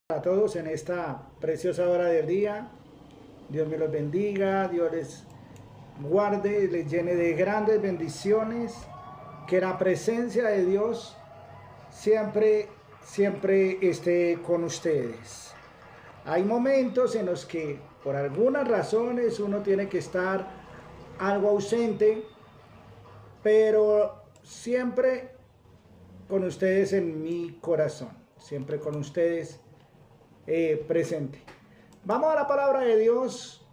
A todos en esta preciosa hora del día. Dios me los bendiga, Dios les guarde, les llene de grandes bendiciones. Que la presencia de Dios siempre esté con ustedes. Hay momentos en los que por algunas razones uno tiene que estar algo ausente, pero siempre con ustedes en mi corazón, siempre con ustedes presente. Vamos a la palabra de Dios,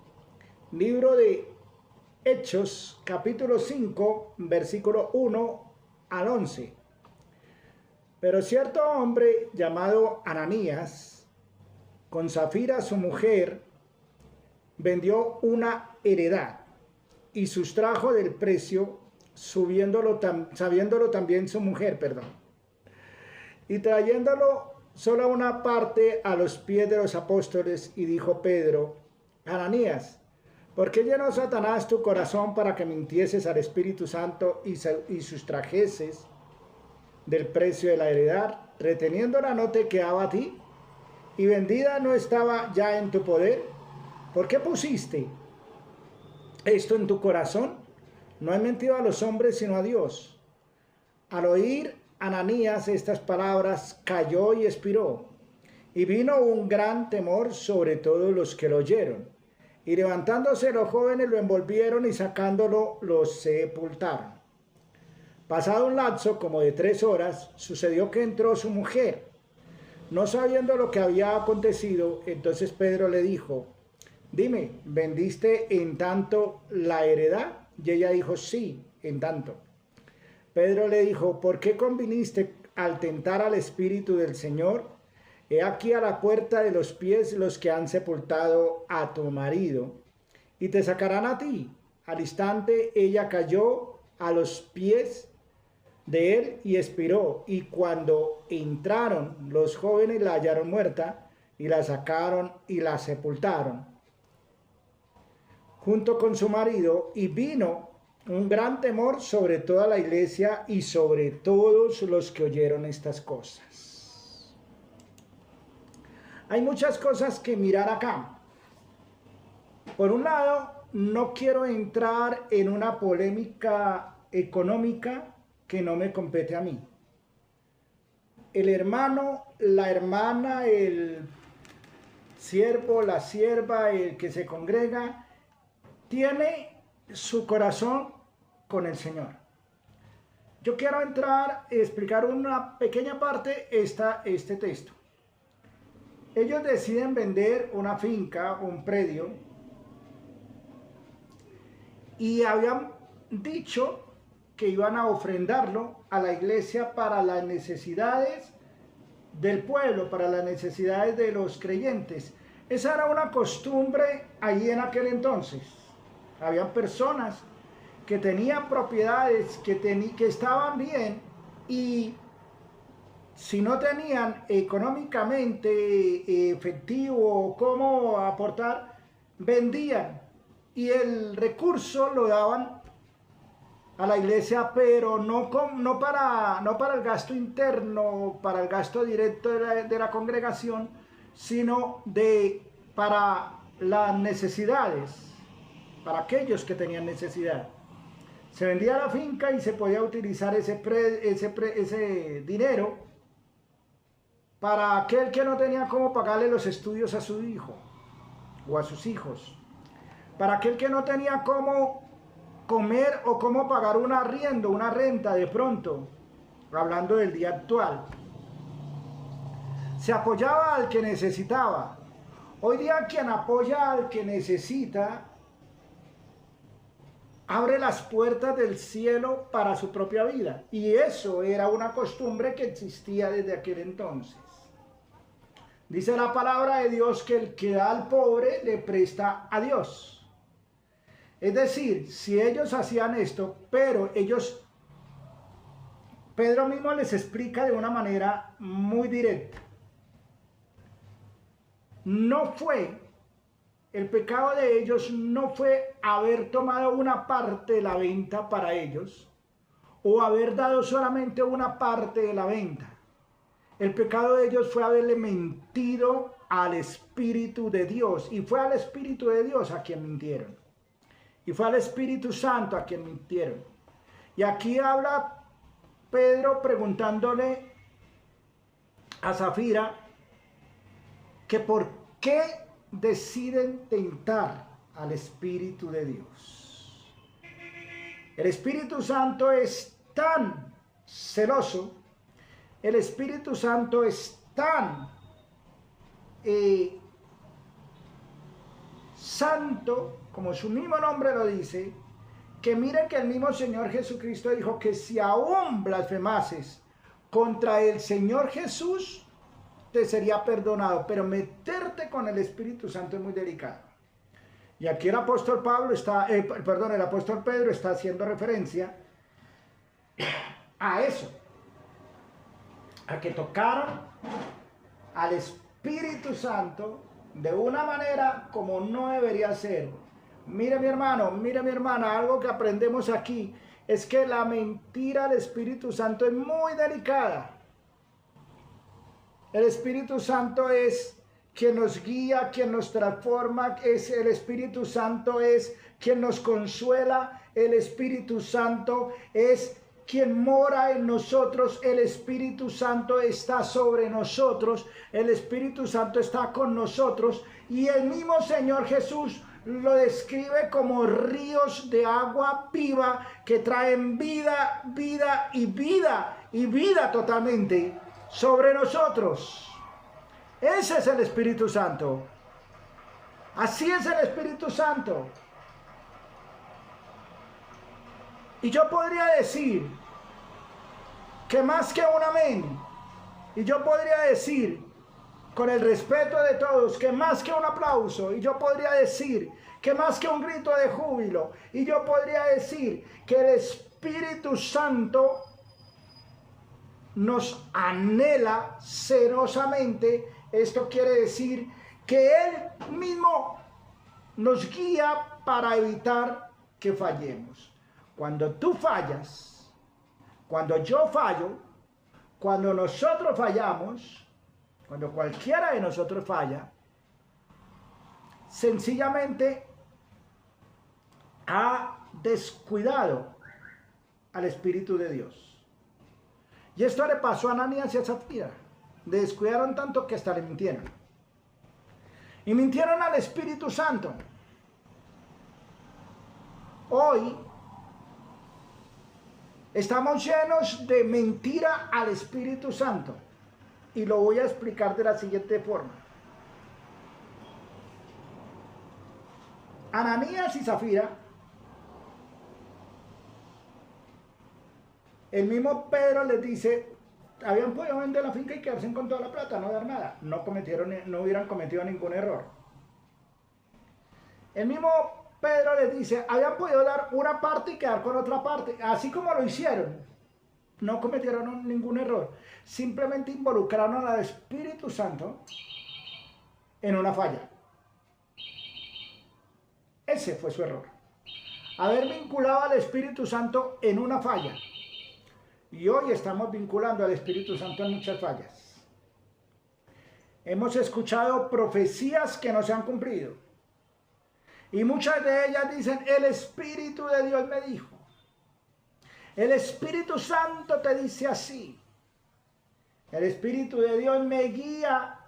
libro de Hechos, capítulo 5, versículo 1 al 11. Pero cierto hombre llamado Ananías, con Safira su mujer, vendió una heredad y sustrajo del precio, sabiéndolo también su mujer, y trayéndolo solo una parte a los pies de los apóstoles, y dijo Pedro: Ananías, ¿por qué llenó Satanás tu corazón para que mintieses al Espíritu Santo y sustrajeses del precio de la heredad? Reteniéndola no te quedaba a ti, y vendida no estaba ya en tu poder. ¿Por qué pusiste esto en tu corazón? No has mentido a los hombres sino a Dios. Al oír Ananías estas palabras, cayó y expiró, y vino un gran temor sobre todos los que lo oyeron. Y levantándose los jóvenes lo envolvieron y sacándolo lo sepultaron. Pasado un lapso como de 3 horas, sucedió que entró su mujer. No sabiendo lo que había acontecido, entonces Pedro le dijo: dime, ¿vendiste en tanto la heredad? Y ella dijo: sí, en tanto. Pedro le dijo: ¿por qué conviniste al tentar al Espíritu del Señor? He aquí a la puerta de los pies los que han sepultado a tu marido, y te sacarán a ti. Al instante ella cayó a los pies de él y expiró, y cuando entraron los jóvenes la hallaron muerta, y la sacaron y la sepultaron junto con su marido, y vino un gran temor sobre toda la iglesia y sobre todos los que oyeron estas cosas. Hay muchas cosas que mirar acá. Por un lado, no quiero entrar en una polémica económica que no me compete a mí. El hermano, la hermana, el siervo, la sierva, el que se congrega, tiene su corazón con el Señor. Yo quiero entrar y explicar una pequeña parte este texto. Ellos deciden vender una finca, un predio, y habían dicho que iban a ofrendarlo a la iglesia para las necesidades del pueblo, para las necesidades de los creyentes. Esa era una costumbre allí en aquel entonces. Habían personas que tenían propiedades, que estaban bien, y si no tenían económicamente efectivo cómo aportar, vendían, y el recurso lo daban a la iglesia, pero no para el gasto interno, para el gasto directo de la congregación, sino para las necesidades, para aquellos que tenían necesidad. Se vendía la finca y se podía utilizar ese dinero para aquel que no tenía cómo pagarle los estudios a su hijo o a sus hijos, para aquel que no tenía cómo comer o cómo pagar un arriendo, una renta de pronto, hablando del día actual. Se apoyaba al que necesitaba. Hoy día quien apoya al que necesita abre las puertas del cielo para su propia vida. Y eso era una costumbre que existía desde aquel entonces. Dice la palabra de Dios que el que da al pobre le presta a Dios. Es decir, si ellos hacían esto, pero Pedro mismo les explica de una manera muy directa. El pecado de ellos no fue haber tomado una parte de la venta para ellos, o haber dado solamente una parte de la venta. El pecado de ellos fue haberle mentido al Espíritu de Dios. Y fue al Espíritu de Dios a quien mintieron. Y fue al Espíritu Santo a quien mintieron. Y aquí habla Pedro preguntándole a Zafira que por qué deciden tentar al Espíritu de Dios. El Espíritu Santo es tan celoso, el Espíritu Santo es tan santo, como su mismo nombre lo dice, que miren que el mismo Señor Jesucristo dijo que si aún blasfemases contra el Señor Jesús, te sería perdonado, pero meterte con el Espíritu Santo es muy delicado. Y aquí el apóstol Pablo está, el apóstol Pedro está haciendo referencia a eso, a que tocaron al Espíritu Santo de una manera como no debería ser. Mire mi hermano, mire mi hermana, algo que aprendemos aquí es que la mentira del Espíritu Santo es muy delicada. El Espíritu Santo es quien nos guía, quien nos transforma, el Espíritu Santo es quien nos consuela, el Espíritu Santo es quien mora en nosotros, el Espíritu Santo está sobre nosotros, el Espíritu Santo está con nosotros y el mismo Señor Jesús lo describe como ríos de agua viva que traen vida, vida y vida y vida totalmente sobre nosotros. Ese es el Espíritu Santo. Así es el Espíritu Santo. Y yo podría decir que más que un amén, y yo podría decir con el respeto de todos que más que un aplauso, y yo podría decir que más que un grito de júbilo, y yo podría decir que el Espíritu Santo nos anhela celosamente. Esto quiere decir que Él mismo nos guía para evitar que fallemos. Cuando tú fallas, cuando yo fallo, cuando nosotros fallamos, cuando cualquiera de nosotros falla, sencillamente ha descuidado al Espíritu de Dios. Y esto le pasó a Ananías y a Zafira. Le descuidaron tanto que hasta le mintieron. Y mintieron al Espíritu Santo. Hoy estamos llenos de mentira al Espíritu Santo. Y lo voy a explicar de la siguiente forma. Ananías y Zafira, el mismo Pedro les dice, habían podido vender la finca y quedarse con toda la plata, no dar nada. No hubieran cometido ningún error. El mismo Pedro les dice, habían podido dar una parte y quedar con otra parte, así como lo hicieron. No cometieron ningún error. Simplemente involucraron al Espíritu Santo en una falla. Ese fue su error. Haber vinculado al Espíritu Santo en una falla. Y hoy estamos vinculando al Espíritu Santo en muchas fallas. Hemos escuchado profecías que no se han cumplido. Y muchas de ellas dicen, el Espíritu de Dios me dijo. El Espíritu Santo te dice así. El Espíritu de Dios me guía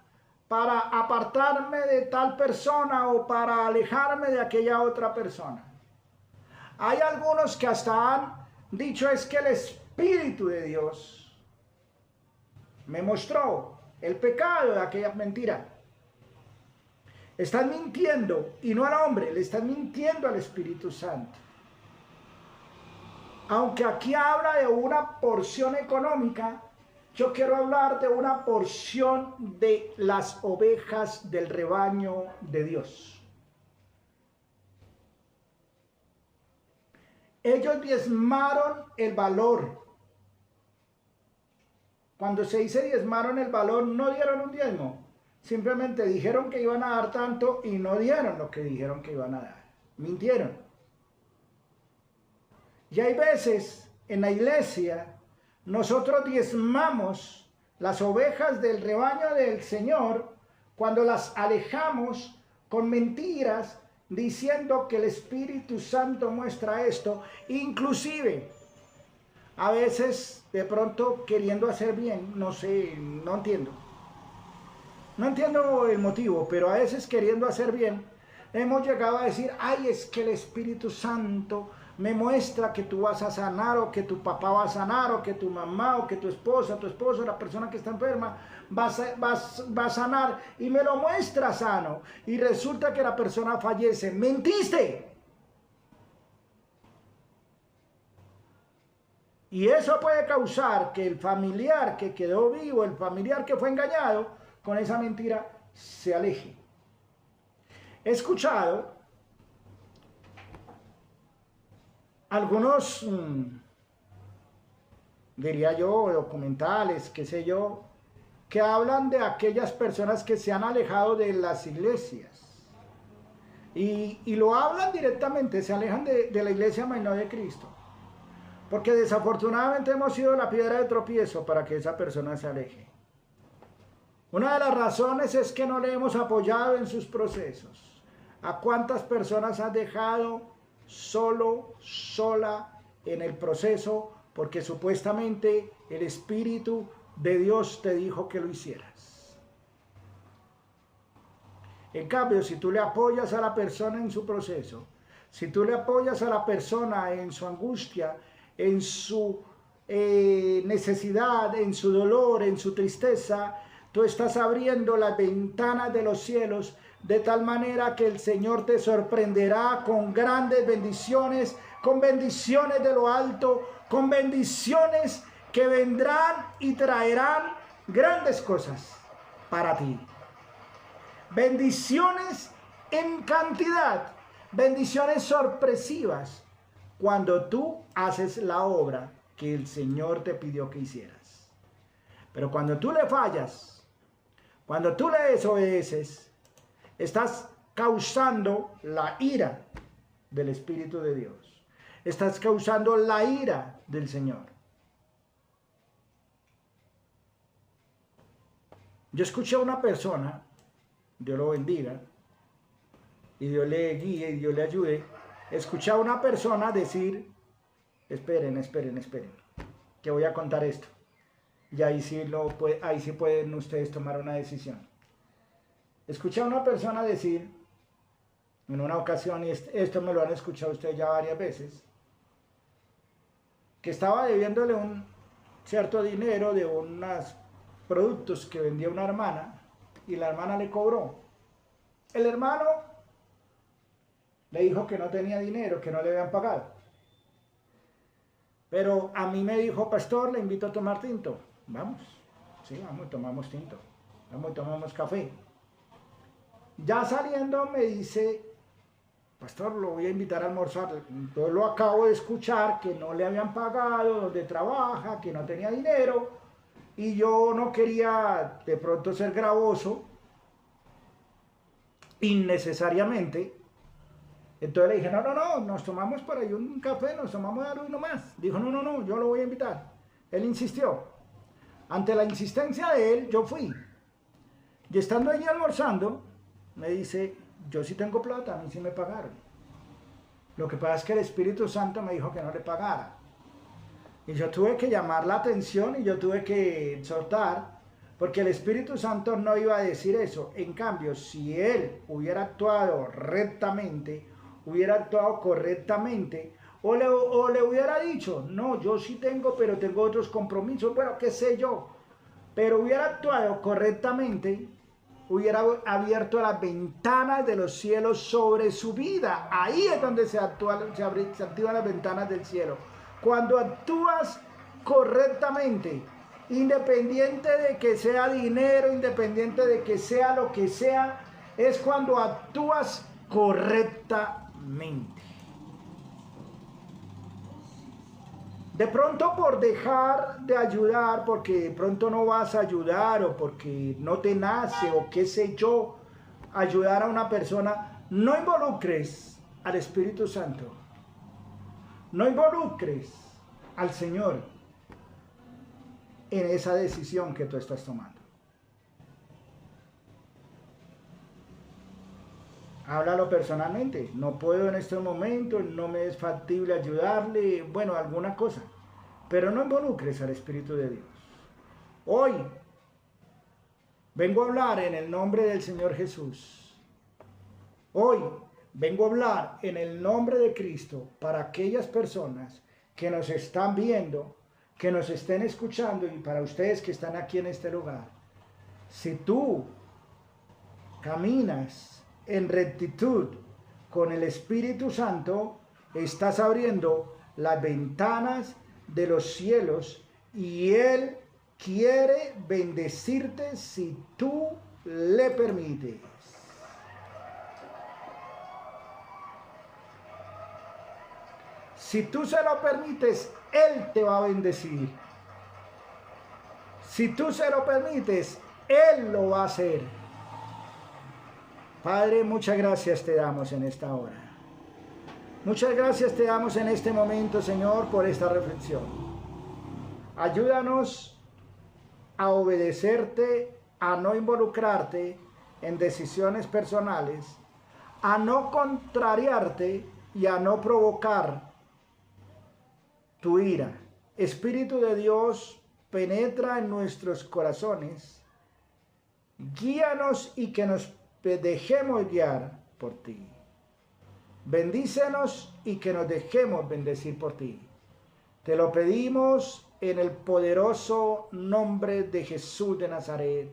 para apartarme de tal persona o para alejarme de aquella otra persona. Hay algunos que hasta han dicho es que el Espíritu de Dios me mostró el pecado de aquella mentira. Están mintiendo y no al hombre, le están mintiendo al Espíritu Santo. Aunque aquí habla de una porción económica, yo quiero hablar de una porción de las ovejas del rebaño de Dios. Ellos diezmaron el valor. Cuando se dice diezmaron el valor, no dieron un diezmo. Simplemente dijeron que iban a dar tanto y no dieron lo que dijeron que iban a dar. Mintieron. Y hay veces en la iglesia nosotros diezmamos las ovejas del rebaño del Señor, cuando las alejamos con mentiras, diciendo que el Espíritu Santo muestra esto, inclusive a veces de pronto queriendo hacer bien, no sé, no entiendo. No entiendo el motivo, pero a veces queriendo hacer bien, hemos llegado a decir, ay, es que el Espíritu Santo me muestra que tú vas a sanar, o que tu papá va a sanar, o que tu mamá, o que tu esposo, la persona que está enferma, va a sanar, y me lo muestra sano, y resulta que la persona fallece. ¡Mentiste! Y eso puede causar que el familiar que quedó vivo, el familiar que fue engañado, con esa mentira se aleje. He escuchado algunos, diría yo, documentales, qué sé yo, que hablan de aquellas personas que se han alejado de las iglesias. Y lo hablan directamente, se alejan de la iglesia, mas no de Cristo. Porque desafortunadamente hemos sido la piedra de tropiezo para que esa persona se aleje. Una de las razones es que no le hemos apoyado en sus procesos. ¿A cuántas personas has dejado sola en el proceso porque supuestamente el Espíritu de Dios te dijo que lo hicieras? En cambio, si tú le apoyas a la persona en su proceso, si tú le apoyas a la persona en su angustia, en su necesidad, en su dolor, en su tristeza, tú estás abriendo las ventanas de los cielos de tal manera que el Señor te sorprenderá con grandes bendiciones, con bendiciones de lo alto, con bendiciones que vendrán y traerán grandes cosas para ti. Bendiciones en cantidad, bendiciones sorpresivas, cuando tú haces la obra que el Señor te pidió que hicieras. Pero cuando tú le fallas, cuando tú le desobedeces, estás causando la ira del Espíritu de Dios. Estás causando la ira del Señor. Yo escuché a una persona, Dios lo bendiga, y Dios le guíe y Dios le ayude. Escuché a una persona decir, esperen, que voy a contar esto. Y ahí sí pueden ustedes tomar una decisión. Escuché a una persona decir, en una ocasión, y esto me lo han escuchado ustedes ya varias veces, que estaba debiéndole un cierto dinero de unos productos que vendía una hermana, y la hermana le cobró. El hermano le dijo que no tenía dinero, que no le habían pagado. Pero a mí me dijo, pastor, le invito a tomar tinto. Vamos, sí, vamos, tomamos tinto. Vamos, tomamos café. Ya saliendo me dice, pastor, lo voy a invitar a almorzar. Yo lo acabo de escuchar, que no le habían pagado, donde trabaja, que no tenía dinero. Y yo no quería de pronto ser gravoso, innecesariamente. Entonces le dije, no, nos tomamos por ahí un café, nos tomamos algo y no más. Dijo, no, yo lo voy a invitar. Él insistió. Ante la insistencia de él, yo fui. Y estando allí almorzando, me dice, yo sí tengo plata, a mí sí me pagaron. Lo que pasa es que el Espíritu Santo me dijo que no le pagara. Y yo tuve que llamar la atención y yo tuve que exhortar, porque el Espíritu Santo no iba a decir eso. En cambio, si él hubiera actuado rectamente, hubiera actuado correctamente, o le hubiera dicho, no, yo sí tengo, pero tengo otros compromisos, bueno, qué sé yo, pero hubiera actuado correctamente, hubiera abierto las ventanas de los cielos sobre su vida. Ahí es donde se activan las ventanas del cielo. Cuando actúas correctamente, independiente de que sea dinero, independiente de que sea lo que sea, es cuando actúas correctamente. De pronto por dejar de ayudar, porque de pronto no vas a ayudar, o porque no te nace, o qué sé yo, ayudar a una persona, no involucres al Espíritu Santo. No involucres al Señor. en esa decisión que tú estás tomando. Háblalo personalmente. No puedo en estos momentos, no me es factible ayudarle, bueno, alguna cosa. Pero no involucres al Espíritu de Dios. Hoy vengo a hablar en el nombre del Señor Jesús. Hoy vengo a hablar en el nombre de Cristo para aquellas personas que nos están viendo, que nos estén escuchando y para ustedes que están aquí en este lugar. Si tú caminas en rectitud con el Espíritu Santo, estás abriendo las ventanas de los cielos y Él quiere bendecirte si tú le permites. Si tú se lo permites, Él te va a bendecir. Si tú se lo permites, Él lo va a hacer. Padre, muchas gracias te damos en esta hora. Muchas gracias te damos en este momento, Señor, por esta reflexión. Ayúdanos a obedecerte, a no involucrarte en decisiones personales, a no contrariarte y a no provocar tu ira. Espíritu de Dios, penetra en nuestros corazones, guíanos y que nos dejemos guiar por ti. Bendícenos y que nos dejemos bendecir por ti. Te lo pedimos en el poderoso nombre de Jesús de Nazaret.